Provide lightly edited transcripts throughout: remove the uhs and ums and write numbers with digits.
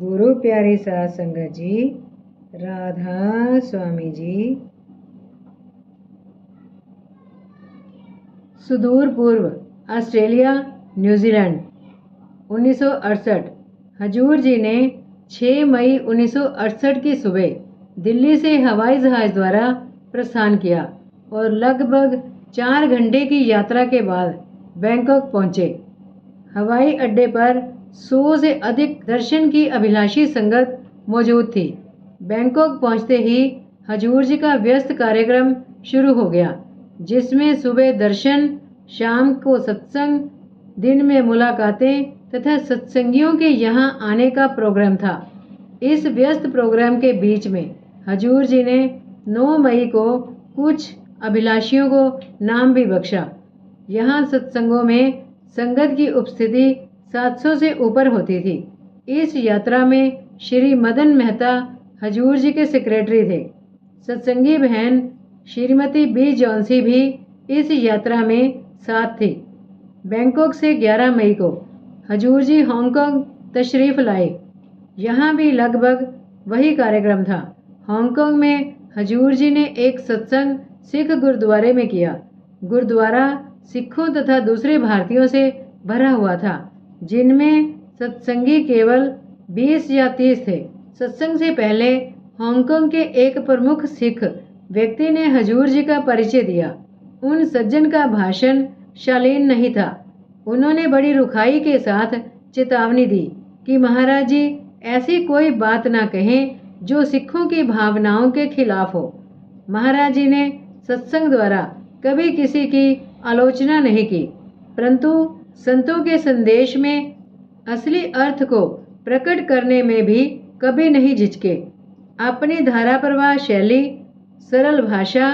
गुरु प्यारी साध संगत जी, राधा स्वामी जी। सुदूर पूर्व ऑस्ट्रेलिया, न्यूजीलैंड 1968। हजूर जी ने 6 मई 1968 की सुबह दिल्ली से हवाई जहाज द्वारा प्रस्थान किया और लगभग 4 घंटे की यात्रा के बाद बैंकॉक पहुंचे। हवाई अड्डे पर 100 से अधिक दर्शन की अभिलाषी संगत मौजूद थी। बैंकॉक पहुंचते ही हजूर जी का व्यस्त कार्यक्रम शुरू हो गया, जिसमें सुबह दर्शन, शाम को सत्संग, दिन में मुलाकातें तथा सत्संगियों के यहाँ आने का प्रोग्राम था। इस व्यस्त प्रोग्राम के बीच में हजूर जी ने 9 मई को कुछ अभिलाषियों को नाम भी बख्शा। यहाँ सत्संगों में संगत की उपस्थिति 700 से ऊपर होती थी। इस यात्रा में श्री मदन मेहता हजूर जी के सेक्रेटरी थे। सत्संगी बहन श्रीमती बी जॉन्सी भी इस यात्रा में साथ थी। बैंकॉक से 11 मई को हजूर जी हांगकांग तशरीफ लाए। यहाँ भी लगभग वही कार्यक्रम था। हांगकांग में हजूर जी ने एक सत्संग सिख गुरुद्वारे में किया। गुरुद्वारा सिखों तथा दूसरे भारतीयों से भरा हुआ था, जिनमें सत्संगी केवल 20 या 30 थे। सत्संग से पहले हांगकांग के एक प्रमुख सिख व्यक्ति ने हजूर जी का परिचय दिया। उन सज्जन का भाषण शालीन नहीं था। उन्होंने बड़ी रुखाई के साथ चेतावनी दी कि महाराज जी ऐसी कोई बात ना कहें जो सिखों की भावनाओं के खिलाफ हो। महाराज जी ने सत्संग द्वारा कभी किसी की आलोचना नहीं की, परंतु संतों के संदेश में असली अर्थ को प्रकट करने में भी कभी नहीं झिझके। अपनी धारा प्रवाह शैली, सरल भाषा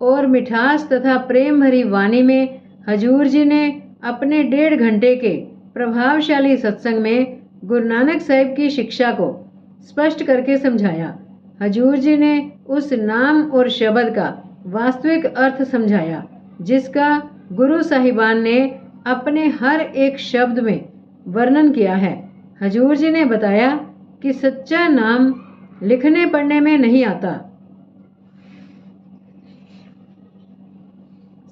और मिठास तथा प्रेम भरी वाणी में हजूर जी ने अपने 1.5 घंटे के प्रभावशाली सत्संग में गुरु नानक साहिब की शिक्षा को स्पष्ट करके समझाया। हजूर जी ने उस नाम और शब्द का वास्तविक अर्थ समझाया, जिसका गुरु साहिबान ने अपने हर एक शब्द में वर्णन किया है। हजूर जी ने बताया कि सच्चा नाम लिखने पढ़ने में नहीं आता।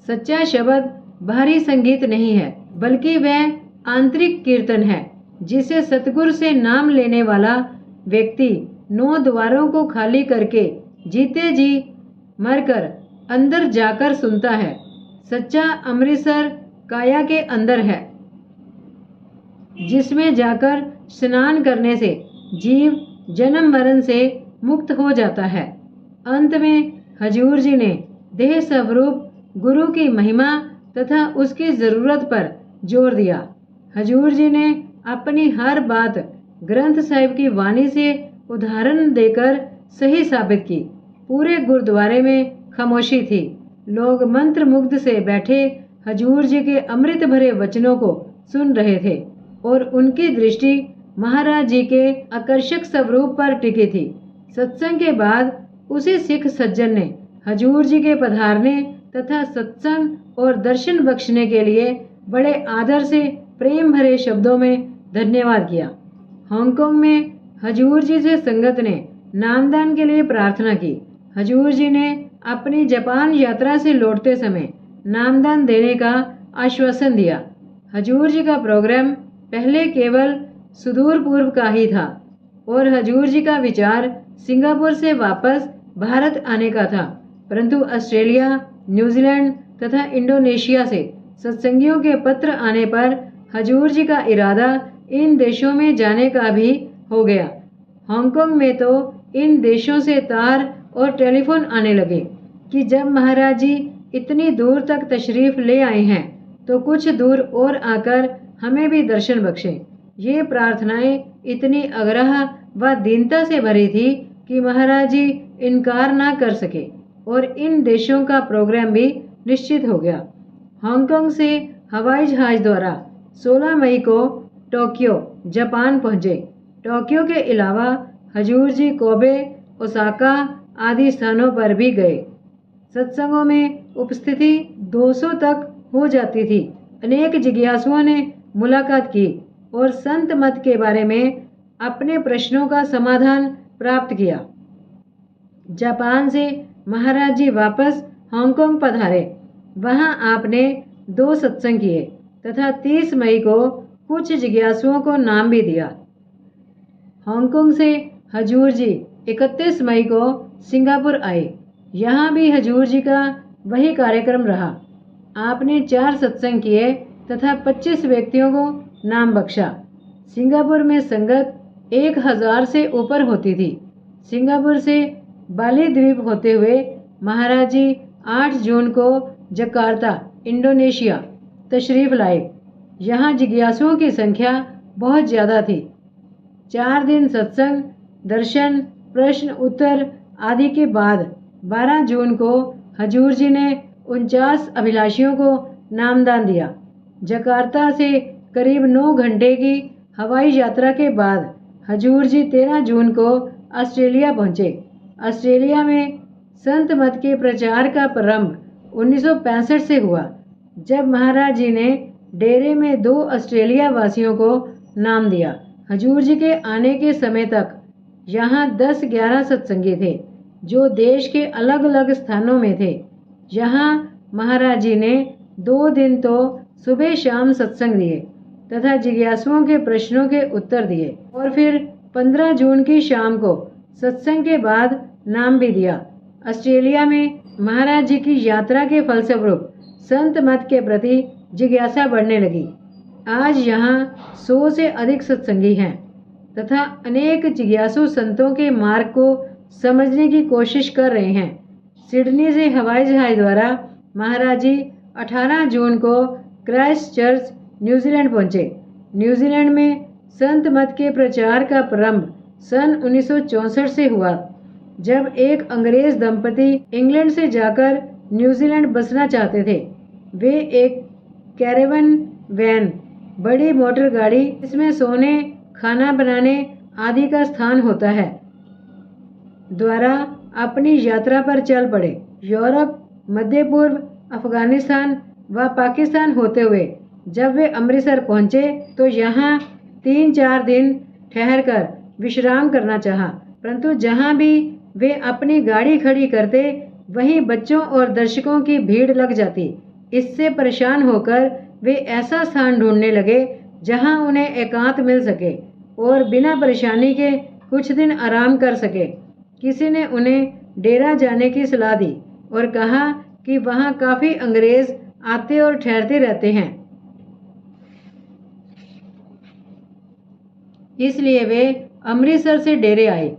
सच्चा शब्द बाहरी संगीत नहीं है, बल्कि वह आंतरिक कीर्तन है, जिसे सतगुरु से नाम लेने वाला व्यक्ति 9 द्वारों को खाली करके जीते जी मरकर अंदर जाकर सुनता है। सच्चा अमृतसर काया के अंदर है, जिसमें जाकर स्नान करने से जीव जन्म मरण से मुक्त हो जाता है। अंत में हजूर जी ने देह स्वरूप गुरु की महिमा तथा उसकी जरूरत पर जोर दिया। हजूर जी ने अपनी हर बात ग्रंथ साहिब की वाणी से उदाहरण देकर सही साबित की। पूरे गुरुद्वारे में खामोशी थी। लोग मंत्र मुग्ध से बैठे हजूर जी के अमृत भरे वचनों को सुन रहे थे और उनकी दृष्टि महाराज जी के आकर्षक स्वरूप पर टिकी थी। सत्संग के बाद उसी सिख सज्जन ने हजूर जी के पधारने तथा सत्संग और दर्शन बख्शने के लिए बड़े आदर से प्रेम भरे शब्दों में धन्यवाद किया। हांगकांग में हजूर जी से संगत ने नामदान के लिए प्रार्थना की। हजूर जी ने अपनी जापान यात्रा से लौटते समय नामदान देने का आश्वासन दिया। हजूर जी का प्रोग्राम पहले केवल सुदूर पूर्व का ही था और हजूर जी का विचार सिंगापुर से वापस भारत आने का था, परंतु ऑस्ट्रेलिया, न्यूजीलैंड तथा इंडोनेशिया से सत्संगियों के पत्र आने पर हजूर जी का इरादा इन देशों में जाने का भी हो गया। हांगकांग में तो इन देशों से तार और टेलीफोन आने लगे कि जब महाराज जी इतनी दूर तक तशरीफ ले आए हैं तो कुछ दूर और आकर हमें भी दर्शन बख्शें। ये प्रार्थनाएं इतनी आग्रह व दीनता से भरी थी कि महाराज जी इनकार ना कर सके और इन देशों का प्रोग्राम भी निश्चित हो गया। हांगकांग से हवाई जहाज द्वारा 16 मई को टोक्यो, जापान पहुंचे। टोक्यो के अलावा हजूर जी कोबे, ओसाका आदि स्थानों पर भी गए। सत्संगों में उपस्थिति 200 तक हो जाती थी। अनेक जिज्ञासुओं ने मुलाकात की और संत मत के बारे में अपने प्रश्नों का समाधान प्राप्त किया। जापान से महाराज जी वापस हांगकांग पधारे। वहां आपने 2 सत्संग किए तथा 30 मई को कुछ जिज्ञासुओं को नाम भी दिया। हांगकांग से हजूर जी 31 मई को सिंगापुर आए। यहाँ भी हजूर जी का वही कार्यक्रम रहा। आपने 4 सत्संग किए तथा 25 व्यक्तियों को नाम बख्शा। सिंगापुर में संगत 1000 से ऊपर होती थी। सिंगापुर से बाली द्वीप होते हुए महाराज जी 8 जून को जकार्ता, इंडोनेशिया तशरीफ लाए। यहाँ जिज्ञासुओं की संख्या बहुत ज़्यादा थी। 4 दिन सत्संग, दर्शन, प्रश्न उत्तर आदि के बाद 12 जून को हजूर जी ने 49 अभिलाषियों को नामदान दिया। जकार्ता से करीब 9 घंटे की हवाई यात्रा के बाद हजूर जी 13 जून को ऑस्ट्रेलिया पहुँचे। ऑस्ट्रेलिया में संत मत के प्रचार का प्रारंभ 1965 से हुआ, जब महाराज जी ने डेरे में 2 ऑस्ट्रेलिया वासियों को नाम दिया। हजूर जी के आने के समय तक यहाँ 10-11 सत्संगी थे, जो देश के अलग अलग स्थानों में थे। यहाँ महाराज जी ने 2 दिन तो सुबह शाम सत्संग दिए तथा जिज्ञासुओं के प्रश्नों के उत्तर दिए और फिर 15 जून की शाम को सत्संग के बाद नाम भी दिया। ऑस्ट्रेलिया में महाराज जी की यात्रा के फलस्वरूप संत मत के प्रति जिज्ञासा बढ़ने लगी। आज यहाँ 100 से अधिक सत्संगी हैं तथा अनेक जिज्ञासु संतों के मार्ग को समझने की कोशिश कर रहे हैं। सिडनी से हवाई जहाज द्वारा महाराज जी 18 जून को क्राइस्ट चर्च, न्यूजीलैंड पहुँचे। न्यूजीलैंड में संत मत के प्रचार का प्रारंभ सन 1964 से हुआ, जब एक अंग्रेज दंपति इंग्लैंड से जाकर न्यूजीलैंड बसना चाहते थे। वे एक कैरेवन वैन, बड़ी मोटर गाड़ी, इसमें सोने, खाना बनाने आदि का स्थान होता है, द्वारा अपनी यात्रा पर चल पड़े। यूरोप, मध्य पूर्व, अफगानिस्तान व पाकिस्तान होते हुए जब वे अमृतसर पहुंचे तो यहाँ 3-4 दिन ठहरकर विश्राम करना चाहा, परंतु जहाँ भी वे अपनी गाड़ी खड़ी करते वहीं बच्चों और दर्शकों की भीड़ लग जाती। इससे परेशान होकर वे ऐसा स्थान ढूंढने लगे जहां उन्हें एकांत मिल सके और बिना परेशानी के कुछ दिन आराम कर सके। किसी ने उन्हें डेरा जाने की सलाह दी और कहा कि वहां काफ़ी अंग्रेज आते और ठहरते रहते हैं, इसलिए वे अमृतसर से डेरे आए।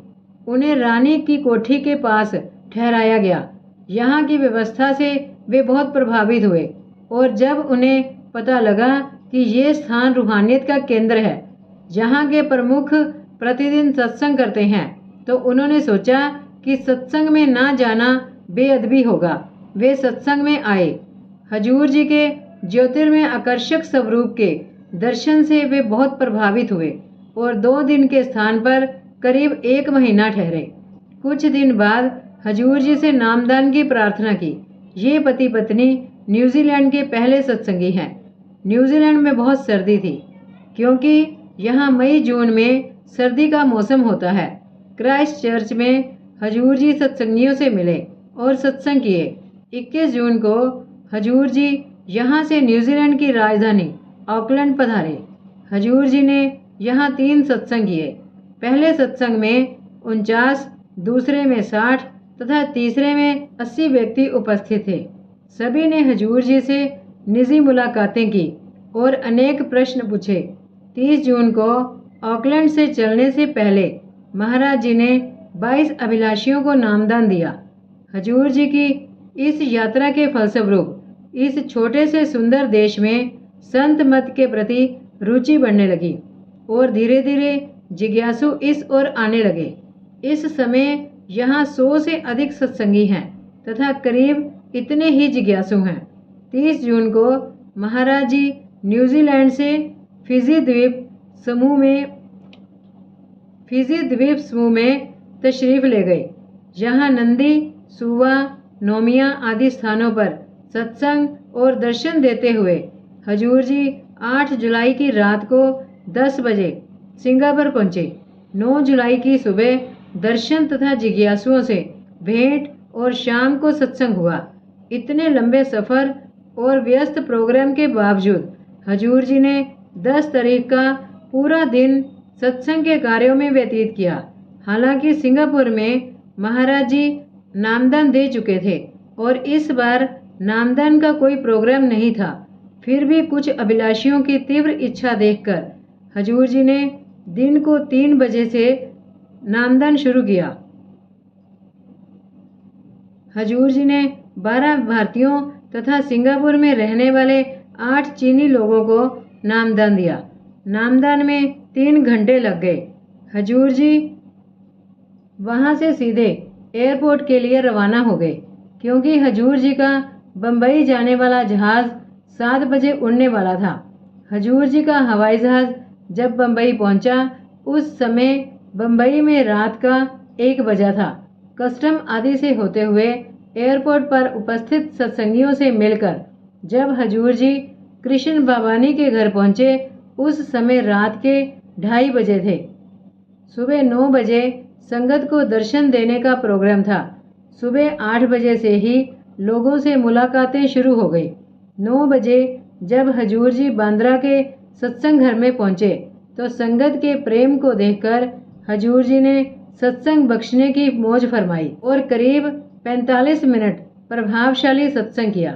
उन्हें रानी की कोठी के पास ठहराया गया। यहाँ की व्यवस्था से वे बहुत प्रभावित हुए और जब उन्हें पता लगा कि ये स्थान रूहानियत का केंद्र है, जहाँ के प्रमुख प्रतिदिन सत्संग करते हैं, तो उन्होंने सोचा कि सत्संग में ना जाना बेअदबी होगा। वे सत्संग में आए। हजूर जी के ज्योतिर्मय आकर्षक स्वरूप के दर्शन से वे बहुत प्रभावित हुए और 2 दिन के स्थान पर करीब 1 महीना ठहरे। कुछ दिन बाद हजूर जी से नामदान की प्रार्थना की। ये पति पत्नी न्यूजीलैंड के पहले सत्संगी हैं। न्यूजीलैंड में बहुत सर्दी थी, क्योंकि यहाँ मई जून में सर्दी का मौसम होता है। क्राइस्ट चर्च में हजूर जी सत्संगियों से मिले और सत्संग किए। 21 जून को हजूर जी यहाँ से न्यूजीलैंड की राजधानी ऑकलैंड पधारे। हजूर जी ने यहाँ 3 सत्संग किए। पहले सत्संग में 49, दूसरे में 60 तथा तीसरे में 80 व्यक्ति उपस्थित थे। सभी ने हजूर जी से निजी मुलाकातें की और अनेक प्रश्न पूछे। 30 जून को ऑकलैंड से चलने से पहले महाराज जी ने 22 अभिलाषियों को नामदान दिया। हजूर जी की इस यात्रा के फलस्वरूप इस छोटे से सुंदर देश में संत मत के प्रति रुचि बढ़ने लगी और धीरे धीरे जिज्ञासु इस ओर आने लगे। इस समय यहाँ 100 से अधिक सत्संगी हैं तथा करीब इतने ही जिज्ञासु हैं। 30 जून को महाराज जी न्यूजीलैंड से फिजी द्वीप समूह में तशरीफ ले गए। यहाँ नंदी, सुवा, नोमिया आदि स्थानों पर सत्संग और दर्शन देते हुए हजूर जी 8 जुलाई की रात को 10 बजे सिंगापुर पहुँचे। 9 जुलाई की सुबह दर्शन तथा जिज्ञासुओं से भेंट और शाम को सत्संग हुआ। इतने लंबे सफ़र और व्यस्त प्रोग्राम के बावजूद हजूर जी ने 10 तारीख का पूरा दिन सत्संग के कार्यों में व्यतीत किया। हालांकि सिंगापुर में महाराज जी नामदान दे चुके थे और इस बार नामदान का कोई प्रोग्राम नहीं था, फिर भी कुछ अभिलाषियों की तीव्र इच्छा देखकर हजूर जी ने दिन को 3 बजे से नामदान शुरू किया। हजूर जी ने 12 भारतीयों तथा सिंगापुर में रहने वाले 8 चीनी लोगों को नामदान दिया। नामदान में 3 घंटे लग गए। हजूर जी वहां से सीधे एयरपोर्ट के लिए रवाना हो गए, क्योंकि हजूर जी का बम्बई जाने वाला जहाज़ 7 बजे उड़ने वाला था। हजूर जी का हवाई जहाज़ जब बम्बई पहुंचा, उस समय बम्बई में रात का 1 बजा था। कस्टम आदि से होते हुए एयरपोर्ट पर उपस्थित सत्संगियों से मिलकर जब हजूर जी कृष्ण बाबानी के घर पहुंचे, उस समय रात के 2:30 बजे थे। सुबह 9 बजे संगत को दर्शन देने का प्रोग्राम था। सुबह 8 बजे से ही लोगों से मुलाकातें शुरू हो गई। 9 बजे जब हजूर जी बांद्रा के सत्संग घर में पहुंचे तो संगत के प्रेम को देखकर हजूर जी ने सत्संग बख्शने की मौज फरमाई और करीब 45 मिनट प्रभावशाली सत्संग किया।